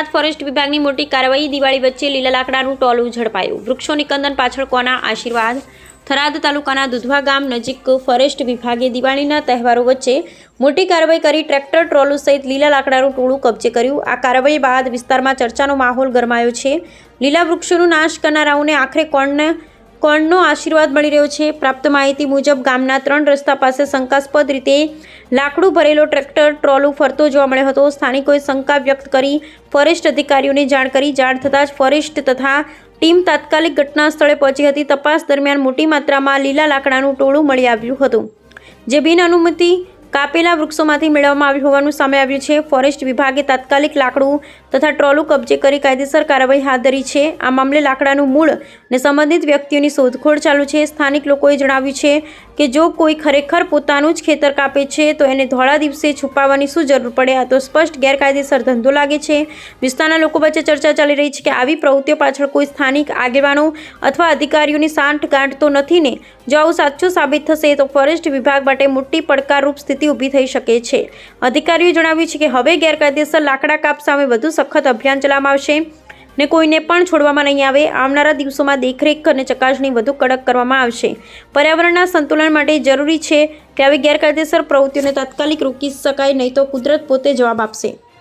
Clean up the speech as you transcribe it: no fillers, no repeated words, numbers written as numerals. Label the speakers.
Speaker 1: Tharad forest વિભાગની મોટી કાર્યવાહી। દિવાળી વચ્ચે લીલા લાકડાનું ટોલું ઝડપાયું। વૃક્ષો નિકંદન પાછળ કોના આશીર્વાદ? થરાદ તાલુકાના દુધવા ગામ નજીક ફોરેસ્ટ વિભાગે દિવાળીના તહેવારો વચ્ચે મોટી કાર્યવાહી કરી ટ્રેક્ટર ટ્રોલું સહિત લીલા લાકડાનું ટોળું કબજે કર્યું। આ કાર્યવાહી બાદ વિસ્તારમાં ચર્ચાનો માહોલ ગરમાયો છે। લીલા વૃક્ષોનો નાશ કરનારાઓને આખરે કોણનો આશીર્વાદ મળી રહ્યો છે। પ્રાપ્ત માહિતી મુજબ ગામના 3 રસ્તા પાસે શંકાસ્પદ રીતે લાકડું ભરેલો ટ્રેક્ટર ટ્રોલું ફરતો જોવા મળ્યો હતો। સ્થાનિકોએ શંકા વ્યક્ત કરી ફોરેસ્ટ અધિકારીઓને જાણ કરી। જાણ થતાં જ ફોરેસ્ટ તથા ટીમ તાત્કાલિક ઘટના સ્થળે પહોંચી હતી। તપાસ દરમિયાન મોટી માત્રામાં લીલા લાકડાનું ટોળું મળી આવ્યું હતું, જે બિન અનુમતિ કાપેલા વૃક્ષોમાંથી મેળવવામાં આવ્યું હોવાનું સામે આવ્યું છે। ફોરેસ્ટ વિભાગે તાત્કાલિક લાકડું તથા ટ્રોલું કબજે કરી કાયદેસર કાર્યવાહી હાથ ધરી છે। આ મામલે લાકડાનું મૂળ અને સંબંધિત વ્યક્તિઓની શોધખોળ ચાલુ છે। સ્થાનિક લોકોએ જણાવ્યું છે કે જો કોઈ ખરેખર પોતાનું જ ખેતર કાપે છે તો એને ધોળા દિવસે છુપાવવાની શું જરૂર પડે? આ તો સ્પષ્ટ ગેરકાયદેસર ધંધો લાગે છે। વિસ્તારના લોકો વચ્ચે ચર્ચા ચાલી રહી છે કે આવી પ્રવૃત્તિઓ પાછળ કોઈ સ્થાનિક આગેવાનો અથવા અધિકારીઓની સાંઠગાંઠ તો નથી ને? જો આવું સાચું સાબિત થશે તો ફોરેસ્ટ વિભાગ માટે મોટી પડકારરૂપ સ્થિતિ ઊભી થઈ શકે છે। અધિકારીઓએ જણાવ્યું છે કે હવે ગેરકાયદેસર લાકડા કાપ સામે વધુ સખત અભિયાન ચલાવવામાં આવશે ને કોઈને પણ છોડવામાં નહીં આવે। આવનારા દિવસોમાં દેખરેખ અને ચકાસણી વધુ કડક કરવામાં આવશે। પર્યાવરણના સંતુલન માટે જરૂરી છે કે આવી ગેરકાયદેસર પ્રવૃત્તિઓને તાત્કાલિક રોકી શકાય, નહીં તો કુદરત પોતે જવાબ આપશે।